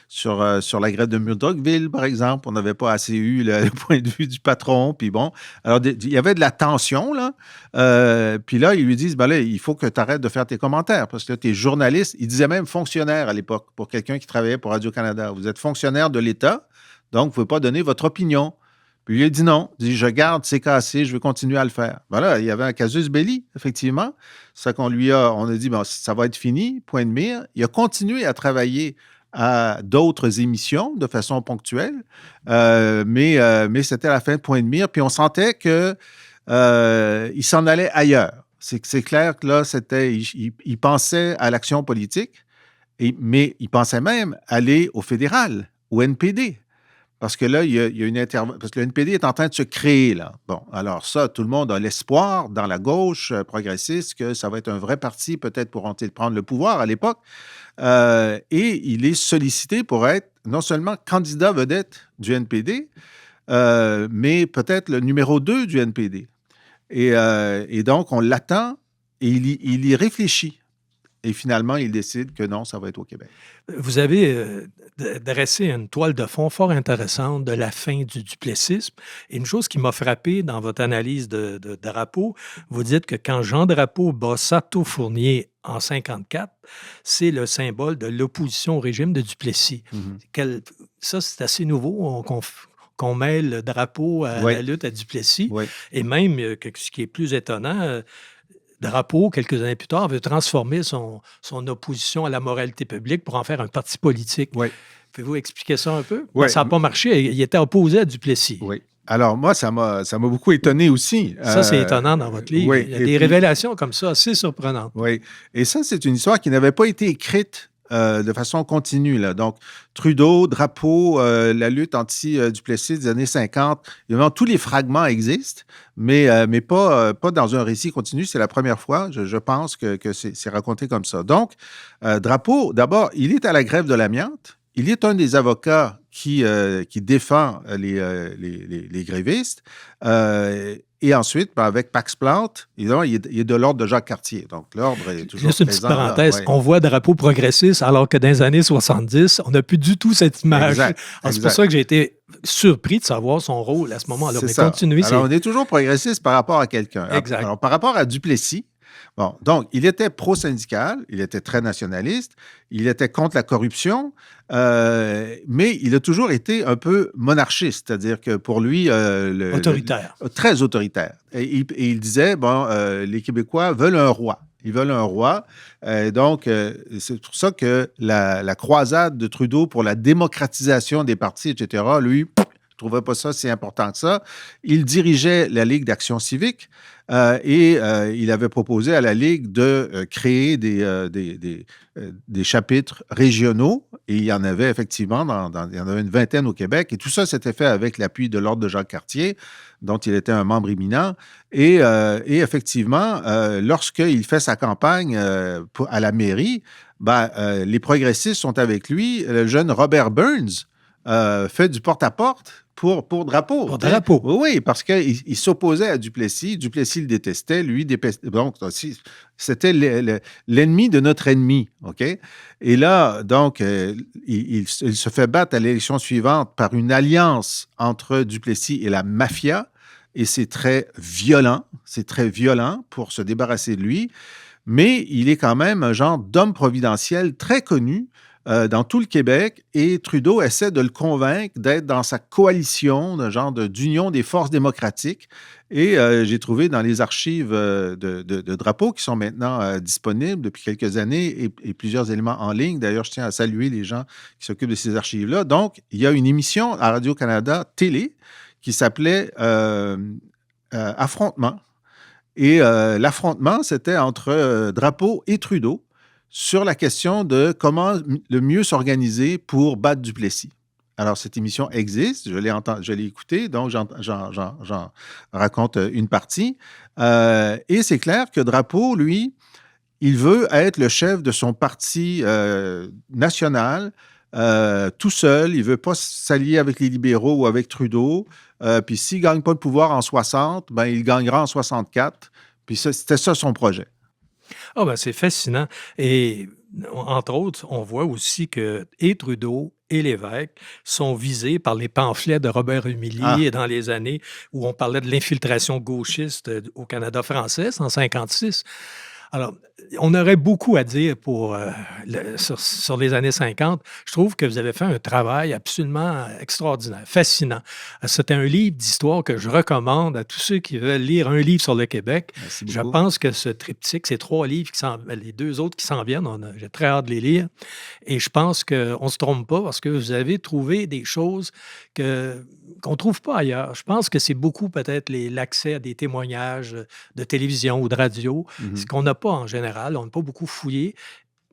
sur la grève de Murdochville, par exemple. On n'avait pas assez eu le point de vue du patron. Puis bon, alors il y avait de la tension, là. Puis là, ils lui disent, ben là, il faut que tu arrêtes de faire tes commentaires parce que tu es journaliste. Il disait même fonctionnaire à l'époque pour quelqu'un qui travaillait pour Radio-Canada. Vous êtes fonctionnaire de l'État, donc vous ne pouvez pas donner votre opinion. Puis il a dit non. Il dit, je garde, c'est cassé, je vais continuer à le faire. Voilà, il y avait un casus belli, effectivement. C'est ça qu'on on a dit, bon, ça va être fini, point de mire. Il a continué à travailler à d'autres émissions de façon ponctuelle, mais c'était la fin de point de mire. Puis on sentait qu'il s'en allait ailleurs. C'est clair que là, il pensait à l'action politique, mais il pensait même aller au fédéral, au NPD. Parce que là, il y a une intervention. Parce que le NPD est en train de se créer, là. Bon, alors ça, tout le monde a l'espoir dans la gauche progressiste que ça va être un vrai parti, peut-être pourront-ils prendre le pouvoir à l'époque. Et il est sollicité pour être non seulement candidat vedette du NPD, mais peut-être le numéro 2 du NPD. Et donc, on l'attend et il y réfléchit. Et finalement, il décide que non, ça va être au Québec. Vous avez dressé une toile de fond fort intéressante de la fin du duplessisme. Et une chose qui m'a frappé dans votre analyse de Drapeau, vous dites que quand Jean Drapeau bat Sato Fournier en 1954, c'est le symbole de l'opposition au régime de Duplessis. Mm-hmm. Ça, c'est assez nouveau qu'on mêle le Drapeau à la lutte à Duplessis. Oui. Et même, ce qui est plus étonnant, Drapeau, quelques années plus tard, veut transformer son opposition à la moralité publique pour en faire un parti politique. Oui. Pouvez-vous expliquer ça un peu? Oui. Ça n'a pas marché. Il était opposé à Duplessis. Oui. Alors, moi, ça m'a beaucoup étonné aussi. Ça, c'est étonnant dans votre livre. Oui. Il y a des révélations comme ça assez surprenantes. Oui. Et ça, c'est une histoire qui n'avait pas été écrite de façon continue, là. Donc, Trudeau, Drapeau, la lutte anti-Duplessis des années 50, évidemment, tous les fragments existent, mais pas dans un récit continu. C'est la première fois, je pense, que c'est raconté comme ça. Donc, Drapeau, d'abord, il est à la grève de l'amiante. Il est un des avocats qui défend les grévistes. Et ensuite, avec Pax Plante, évidemment, il est de l'ordre de Jacques Cartier. Donc, l'ordre est toujours juste une présent. petite parenthèse. Là, On voit Drapeau progressiste, alors que dans les années 70, on n'a plus du tout cette image. Exact. C'est pour ça que j'ai été surpris de savoir son rôle à ce moment-là. C'est Mais ça. continuez. Alors, on est toujours progressiste par rapport à quelqu'un. Exact. Alors, par rapport à Duplessis, bon, donc, il était pro-syndical, il était très nationaliste, il était contre la corruption, mais il a toujours été un peu monarchiste, c'est-à-dire que pour lui... autoritaire. Très autoritaire. Et il disait, bon, les Québécois veulent un roi. Ils veulent un roi. Donc, c'est pour ça que la croisade de Trudeau pour la démocratisation des partis, etc., lui, ne trouvait pas ça si important que ça. Il dirigeait la Ligue d'action civique et il avait proposé à la Ligue de créer des chapitres régionaux. Et il y en avait effectivement, il y en avait une vingtaine au Québec. Et tout ça s'était fait avec l'appui de l'Ordre de Jacques Cartier, dont il était un membre éminent. Et effectivement, lorsqu'il fait sa campagne à la mairie, les progressistes sont avec lui. Le jeune Robert Burns fait du porte-à-porte pour Drapeau. Pour Drapeau. Oui, parce qu'il s'opposait à Duplessis. Duplessis le détestait. Lui, donc, c'était l'ennemi de notre ennemi. OK? Et là, donc, il se fait battre à l'élection suivante par une alliance entre Duplessis et la mafia. Et c'est très violent. C'est très violent pour se débarrasser de lui. Mais il est quand même un genre d'homme providentiel très connu dans tout le Québec et Trudeau essaie de le convaincre d'être dans sa coalition, d'un genre d'union des forces démocratiques. Et j'ai trouvé dans les archives de Drapeau, qui sont maintenant disponibles depuis quelques années, et plusieurs éléments en ligne. D'ailleurs, je tiens à saluer les gens qui s'occupent de ces archives-là. Donc, il y a une émission à Radio-Canada Télé qui s'appelait Affrontement. Et l'affrontement, c'était entre Drapeau et Trudeau sur la question de comment le mieux s'organiser pour battre Duplessis. Alors, cette émission existe, je l'ai écoutée, donc j'en raconte une partie. Et c'est clair que Drapeau, lui, il veut être le chef de son parti national, tout seul. Il ne veut pas s'allier avec les libéraux ou avec Trudeau. Puis s'il ne gagne pas le pouvoir en 60, ben, il gagnera en 64. Puis c'était ça son projet. Ah ben c'est fascinant. Et entre autres, on voit aussi que et Trudeau et Lévesque sont visés par les pamphlets de Robert Humilly dans les années où on parlait de l'infiltration gauchiste au Canada français, en 1956. Alors, on aurait beaucoup à dire sur les années 50. Je trouve que vous avez fait un travail absolument extraordinaire, fascinant. C'était un livre d'histoire que je recommande à tous ceux qui veulent lire un livre sur le Québec. Merci Je beaucoup. pense que ce triptyque, ces 3 livres, les 2 autres qui s'en viennent, j'ai très hâte de les lire. Et je pense qu'on ne se trompe pas parce que vous avez trouvé des choses qu'on ne trouve pas ailleurs. Je pense que c'est beaucoup peut-être l'accès à des témoignages de télévision ou de radio, ce qu'on n'a pas en général. On n'a pas beaucoup fouillé.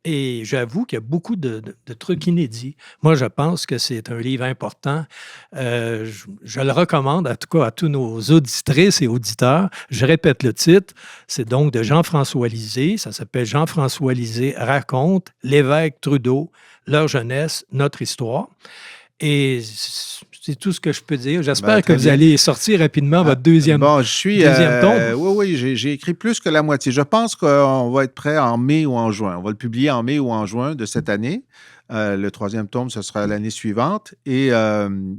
Et j'avoue qu'il y a beaucoup de trucs inédits. Moi, je pense que c'est un livre important. Je le recommande, en tout cas, à tous nos auditrices et auditeurs. Je répète le titre. C'est donc de Jean-François Lisée. Ça s'appelle Jean-François Lisée raconte Lévesque Trudeau, leur jeunesse, notre histoire. Et c'est tout ce que je peux dire. J'espère que vous allez sortir rapidement votre deuxième tome. Oui, j'ai écrit plus que la moitié. Je pense qu'on va être prêt en mai ou en juin. On va le publier en mai ou en juin de cette année. Le 3e tome, ce sera l'année suivante. Et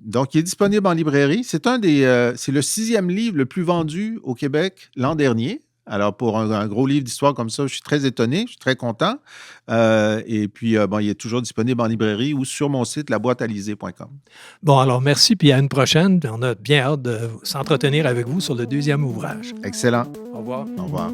donc, il est disponible en librairie. C'est c'est le 6e livre le plus vendu au Québec l'an dernier. Alors, pour un gros livre d'histoire comme ça, je suis très étonné, je suis très content. Et puis, il est toujours disponible en librairie ou sur mon site, laboîtealisée.com. Bon, alors merci, puis à une prochaine. On a bien hâte de s'entretenir avec vous sur le 2e ouvrage. Excellent. Au revoir. Au revoir.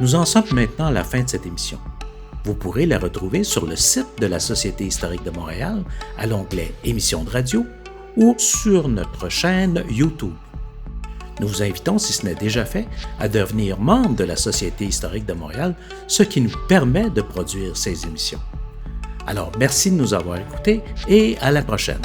Nous en sommes maintenant à la fin de cette émission. Vous pourrez la retrouver sur le site de la Société historique de Montréal, à l'onglet Émissions de radio, ou sur notre chaîne YouTube. Nous vous invitons, si ce n'est déjà fait, à devenir membre de la Société historique de Montréal, ce qui nous permet de produire ces émissions. Alors, merci de nous avoir écoutés et à la prochaine.